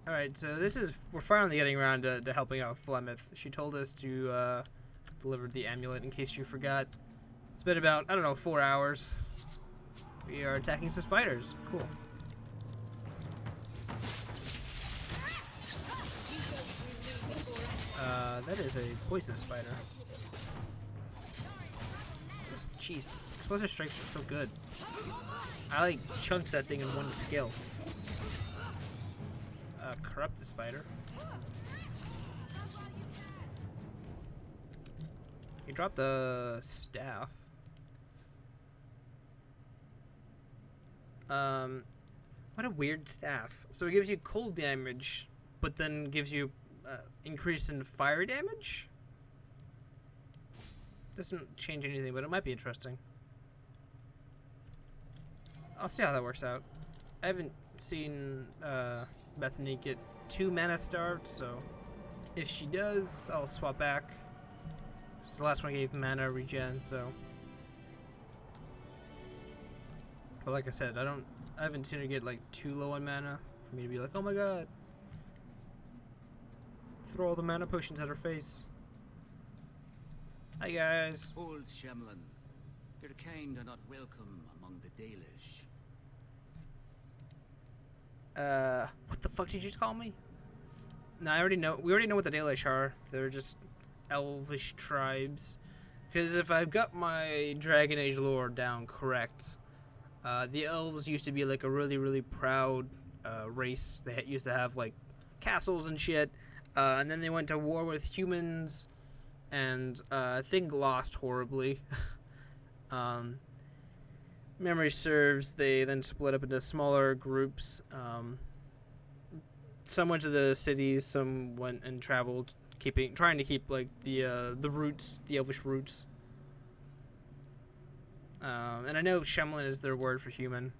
Alright, so we're finally getting around to helping out Flemeth. She told us to deliver the amulet in case you forgot. It's been about, I don't know, 4 hours. We are attacking some spiders. Cool. That is a poisonous spider. Jeez, explosive strikes are so good. I like chunked that thing in one skill. Corrupted spider. He dropped a staff. What a weird staff. So it gives you cold damage, but then gives you increase in fire damage? Doesn't change anything, but it might be interesting. I'll see how that works out. I haven't seen Bethany get 2 mana starved, so if she does, I'll swap back. It's the last one gave mana regen, so. But like I said, I haven't seen her get like too low on mana for me to be like, oh my god. Throw all the mana potions at her face. Hi guys. Old Shemlin, your kind are not welcome among the Dalish. What the fuck did you just call me? No, I already know. We already know what the Dalish are. They're just Elvish tribes. Because if I've got my Dragon Age lore down correct, the Elves used to be like a really, really proud race. They used to have like castles and shit. And then they went to war with humans, and I think lost horribly. Memory serves, they then split up into smaller groups. Some went to the cities, some went and traveled, trying to keep like the roots, the Elvish roots. And I know Shemlin is their word for human.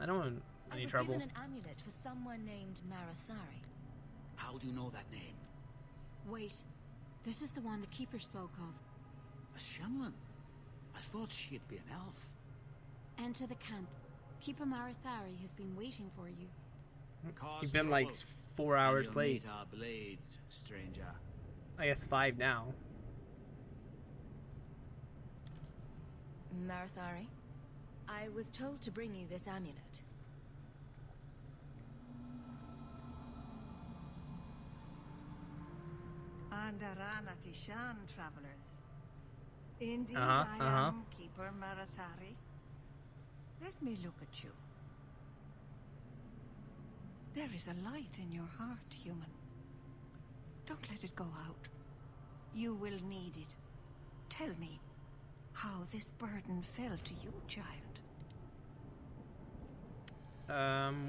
I don't want any trouble. I was given an amulet for someone named Marathari. How do you know that name? Wait, this is the one the keeper spoke of. A Shemlin? I thought she'd be an elf. Enter the camp. Keeper Marathari has been waiting for you. You've been like 4 hours late. Meet our blades, stranger. I guess 5 now. Marathari, I was told to bring you this amulet. Andarana Tishan, travelers. Indeed, I am Keeper Marathari. Let me look at you. There is a light in your heart, human. Don't let it go out. You will need it. Tell me how this burden fell to you, child.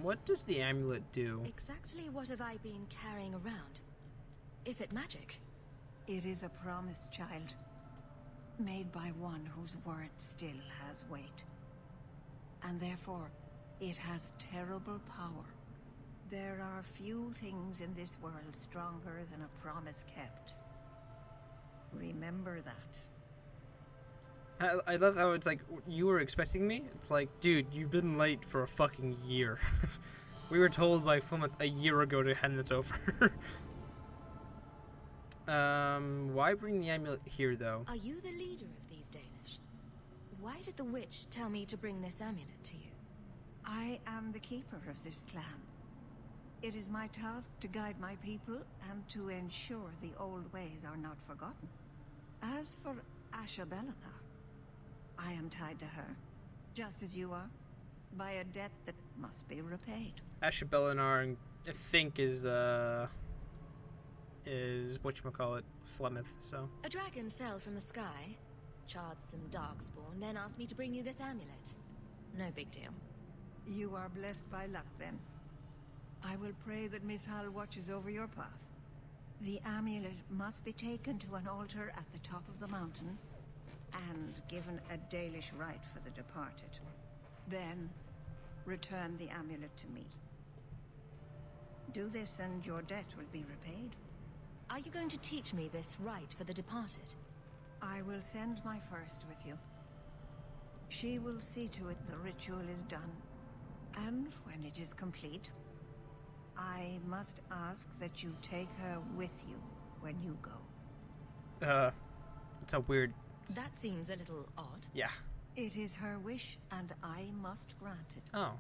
What does the amulet do? Exactly what have I been carrying around? Is it magic? It is a promise, child. Made by one whose word still has weight. And therefore, it has terrible power. There are few things in this world stronger than a promise kept. Remember that. I love how it's like, you were expecting me? It's like, dude, you've been late for a fucking year. We were told by Flemeth a year ago to hand this over. Why bring the amulet here, though? Are you the leader of these Dalish? Why did the witch tell me to bring this amulet to you? I am the keeper of this clan. It is my task to guide my people and to ensure the old ways are not forgotten. As for Asha Bellinar, I am tied to her, just as you are, by a debt that must be repaid. Asha Bellinar, I think, is whatchamacallit, Flemeth, so. A dragon fell from the sky, charred some darkspawn, then asked me to bring you this amulet. No big deal. You are blessed by luck, then. I will pray that Mithal watches over your path. The amulet must be taken to an altar at the top of the mountain and given a Dalish rite for the departed. Then, return the amulet to me. Do this and your debt will be repaid. Are you going to teach me this rite for the departed? I will send my first with you. She will see to it the ritual is done. And when it is complete, I must ask that you take her with you when you go. It's a weird... That seems a little odd. Yeah. It is her wish, and I must grant it. Oh.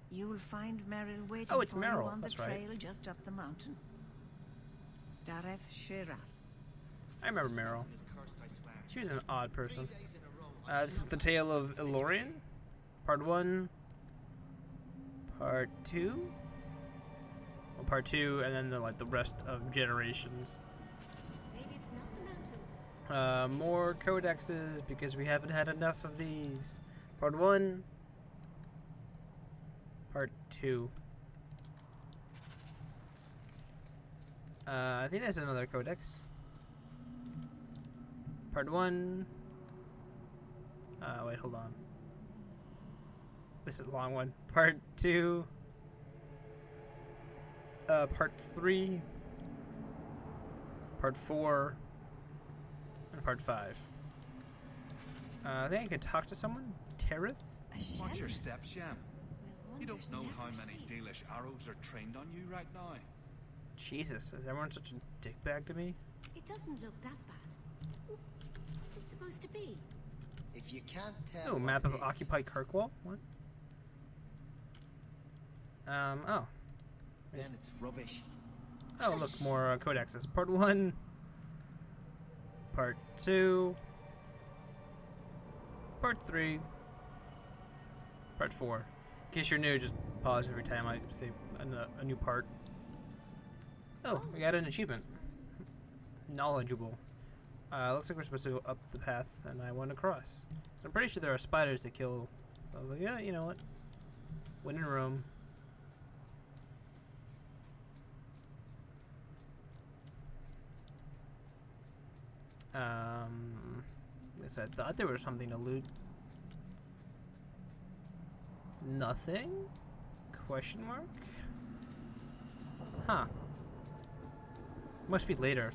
You will find Meryl waiting Oh, it's for Meryl, you on the that's trail right. just up the mountain. Dareth Shirat. I remember Meryl. She was an odd person. This is the tale of Elorian, part 1, part 2. Well, part 2, and then the rest of generations. Maybe it's not the mountain. More codexes because we haven't had enough of these. Part 1, part 2. I think there's another codex. Part 1. Wait, hold on. This is a long one. Part 2. Part 3. Part 4. And part 5. I think I could talk to someone? Terith? Watch your steps, Yam. We'll You don't wonders know never how many cease. Dalish arrows are trained on you right now. Jesus, is everyone such a dickbag to me? It doesn't look that bad. What's it supposed to be? If you can't tell. Oh, map what of it is, occupied Kirkwall? What? Oh. then it's rubbish. Oh, look, more codexes. Part 1. Part 2. Part 3. Part 4. In case you're new, just pause every time I say a new part. Oh, we got an achievement. Knowledgeable. Looks like we're supposed to go up the path, and I went across. So I'm pretty sure there are spiders to kill. So I was like, yeah, you know what? When in Rome. Guess I thought there was something to loot. Nothing? Question mark? Huh. Must be later.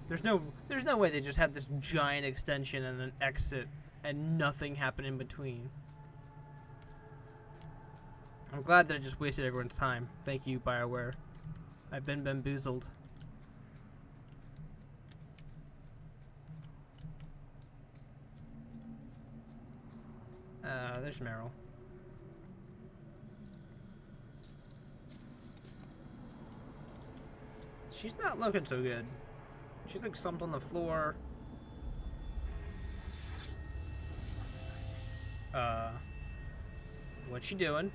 There's no way they just had this giant extension and an exit and nothing happened in between. I'm glad that I just wasted everyone's time. Thank you, BioWare. I've been bamboozled. There's Meryl. She's not looking so good. She's like slumped on the floor. What's she doing?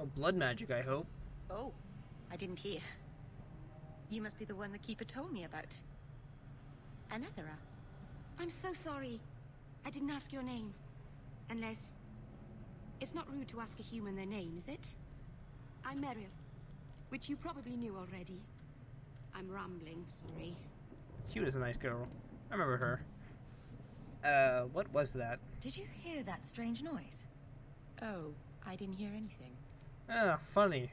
Oh, blood magic, I hope. Oh, I didn't hear. You must be the one the Keeper told me about. Anethera. I'm so sorry. I didn't ask your name. Unless... It's not rude to ask a human their name, is it? I'm Meryl, which you probably knew already. I'm rambling, sorry. She was a nice girl. I remember her. What was that? Did you hear that strange noise? Oh, I didn't hear anything. Ah, funny.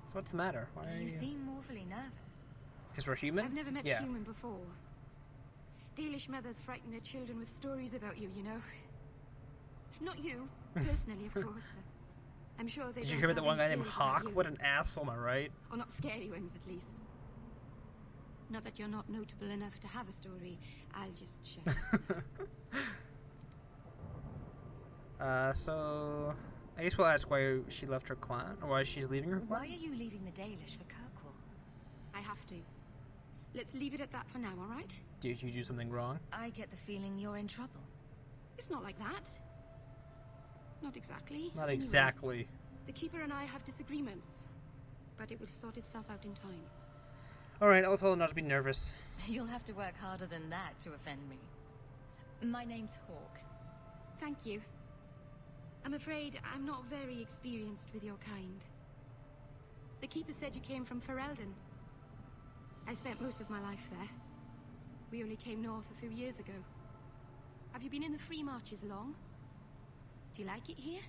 So what's the matter? Why are You you... seem awfully nervous. Because we're human? I've never met Yeah. a human before. Dalish mothers frighten their children with stories about you, you know. Not you, personally, of course. I'm sure they Did you don't hear about have that one any guy named tales about Hawk? you. What an asshole, am I right? Or not scary ones, at least. Not that you're not notable enough to have a story. I'll just shut up. So... I guess we'll ask why she left her clan, or why she's leaving her Why clan? are you leaving the Dalish for Kirkwall? I have to. Let's leave it at that for now, all right? Did you do something wrong? I get the feeling you're in trouble. It's not like that. Not exactly. Not Anyway, exactly. the Keeper and I have disagreements, but it will sort itself out in time. Alright, I'll tell her not to be nervous. You'll have to work harder than that to offend me. My name's Hawk. Thank you. I'm afraid I'm not very experienced with your kind. The Keeper said you came from Ferelden. I spent most of my life there. We only came north a few years ago. Have you been in the Free Marches long? Do you like it here?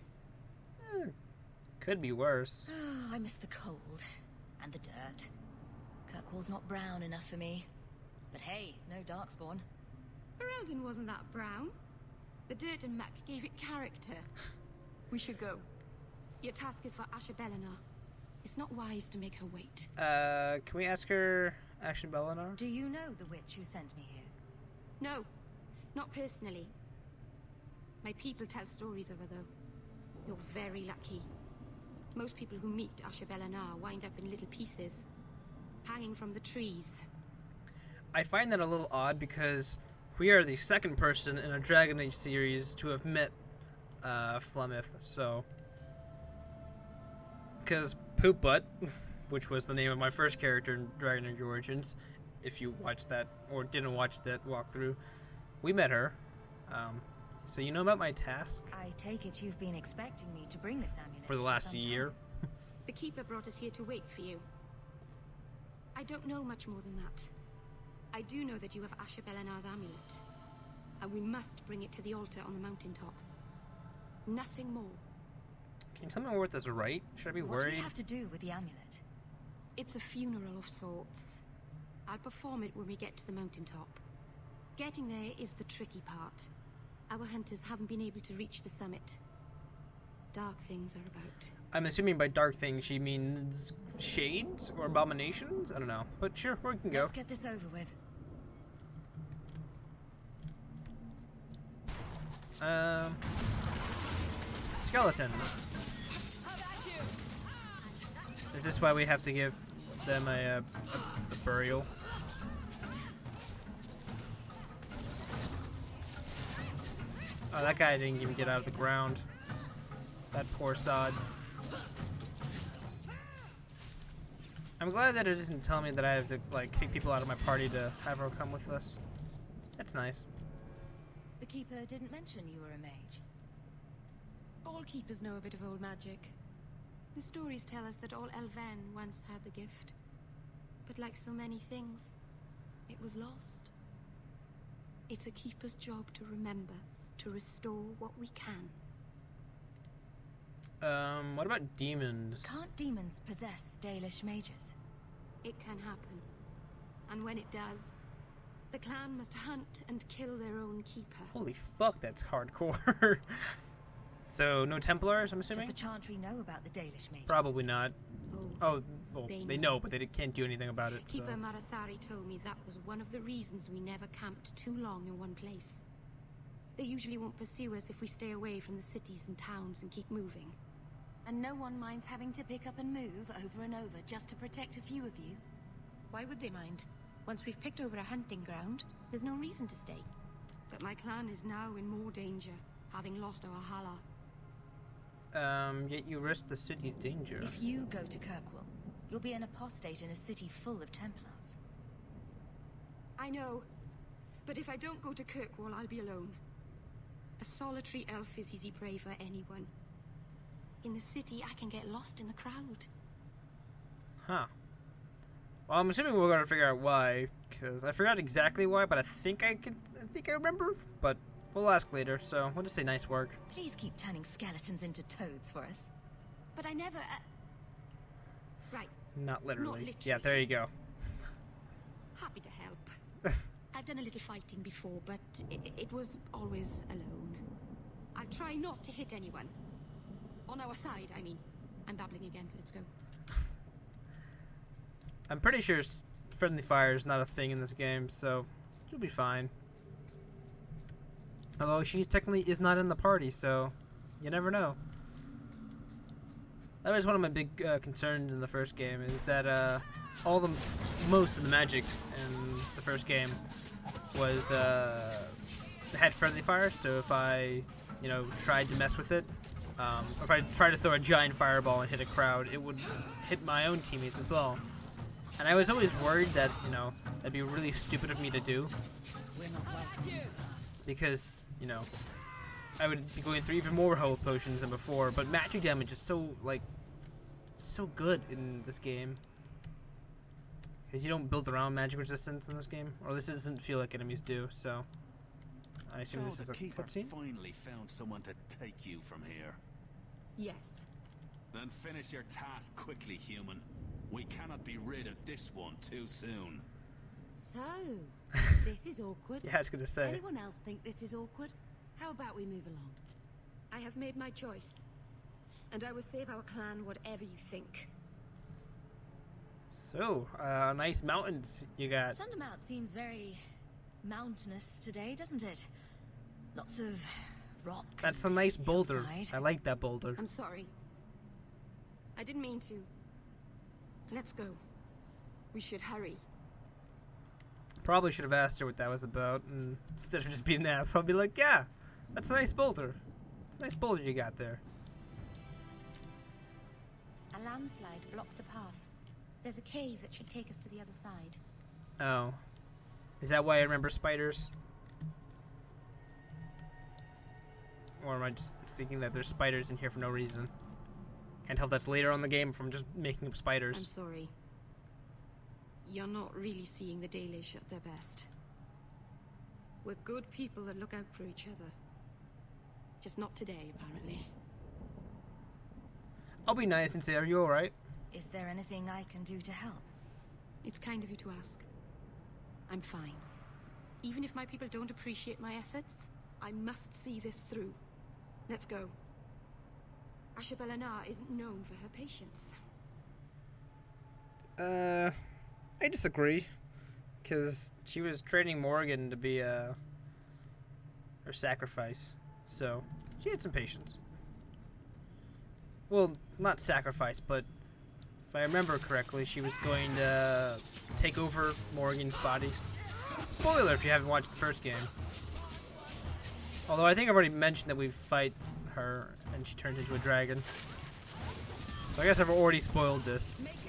Could be worse. I miss the cold and the dirt. Kirkwall's not brown enough for me. But hey, no darkspawn. Ferelden wasn't that brown. The dirt and muck gave it character. We should go. Your task is for Asher Belenar. It's not wise to make her wait. Can we ask her Asher Belenar? Do you know the witch who sent me here? No, not personally. My people tell stories of her, though. You're very lucky. Most people who meet Asher Belenar wind up in little pieces, hanging from the trees. I find that a little odd because we are the second person in a Dragon Age series to have met Flemeth, so... Because Poop Butt, which was the name of my first character in Dragon Age Origins, if you watched that, or didn't watch that walkthrough, we met her. So you know about my task? I take it you've been expecting me to bring this amulet For the last some year. time. The Keeper brought us here to wait for you. I don't know much more than that. I do know that you have Asher Belenar's amulet, and we must bring it to the altar on the mountaintop. Nothing more. Can you tell me more what this right? Should I be What do worried? we have to do with the amulet? It's a funeral of sorts. I'll perform it when we get to the mountaintop. Getting there is the tricky part. Our hunters haven't been able to reach the summit. Dark things are about. I'm assuming by dark things she means shades or abominations? I don't know. But sure, we can go. Let's get this over with. Skeletons. Is this why we have to give them a burial? Oh, that guy didn't even get out of the ground. That poor sod. I'm glad that it doesn't tell me that I have to, like, kick people out of my party to have her come with us. That's nice. The Keeper didn't mention you were a mage. All keepers know a bit of old magic. The stories tell us that all Elven once had the gift. But like so many things, it was lost. It's a keeper's job to remember, to restore what we can. What about demons? Can't demons possess Dalish mages? It can happen. And when it does, the clan must hunt and kill their own keeper. Holy fuck, that's hardcore. So, no Templars, I'm Does assuming? the Chantry know about the Dalish mages? Probably not. Oh, well, They they know, but they can't do anything about it, so... Keeper Marathari told me that was one of the reasons we never camped too long in one place. They usually won't pursue us if we stay away from the cities and towns and keep moving. And no one minds having to pick up and move over and over just to protect a few of you? Why would they mind? Once we've picked over a hunting ground, there's no reason to stay. But my clan is now in more danger, having lost our Hala. Yet you risk the city's danger. If you go to Kirkwall, you'll be an apostate in a city full of Templars. I know, but if I don't go to Kirkwall, I'll be alone. A solitary elf is easy prey for anyone. In the city, I can get lost in the crowd. Huh. Well, I'm assuming we're gonna figure out why, because I forgot exactly why, but I think I remember, but we'll ask later, so we'll just say nice work. Please keep turning skeletons into toads for us. But I never... Right. Not literally. Not literally. Yeah, there you go. Happy to help. I've done a little fighting before, but it was always alone. I'll try not to hit anyone. On our side, I mean. I'm babbling again. Let's go. I'm pretty sure friendly fire is not a thing in this game, so you'll be fine. Although she technically is not in the party, so you never know. That was one of my big concerns in the first game, is that most of the magic in the first game was had friendly fire. So if I, tried to mess with it, if I tried to throw a giant fireball and hit a crowd, it would hit my own teammates as well. And I was always worried that, that'd be really stupid of me to do. Because, I would be going through even more health potions than before. But magic damage is so good in this game. Because you don't build around magic resistance in this game. Or at least it doesn't feel like enemies do, so... I assume this is a cutscene? Finally found someone to take you from here. Yes. Then finish your task quickly, human. We cannot be rid of this one too soon. So, this is awkward. Yeah, I was gonna say. Anyone else think this is awkward? How about we move along? I have made my choice. And I will save our clan whatever you think. So, nice mountains you got. Sundermount seems very mountainous today, doesn't it? Lots of rock. That's a nice boulder. hillside. I like that boulder. I'm sorry. I didn't mean to. Let's go. We should hurry. Probably should have asked her what that was about, and instead of just being an asshole, I'd be like, yeah, that's a nice boulder. It's a nice boulder you got there. A landslide blocked the path. There's a cave that should take us to the other side. Oh. Is that why I remember spiders? Or am I just thinking that there's spiders in here for no reason? Can't tell if that's later on in the game from just making up spiders. I'm sorry. You're not really seeing the Dalish at their best. We're good people that look out for each other. Just not today, apparently. I'll be nice and say, are you alright? Is there anything I can do to help? It's kind of you to ask. I'm fine. Even if my people don't appreciate my efforts, I must see this through. Let's go. Asha Belenar isn't known for her patience. I disagree. Because she was training Morgan to be, her sacrifice. So, she had some patience. Well, not sacrifice, but if I remember correctly, she was going to take over Morgan's body. Spoiler if you haven't watched the first game. Although I think I've already mentioned that we fight her and she turns into a dragon. So I guess I've already spoiled this. Make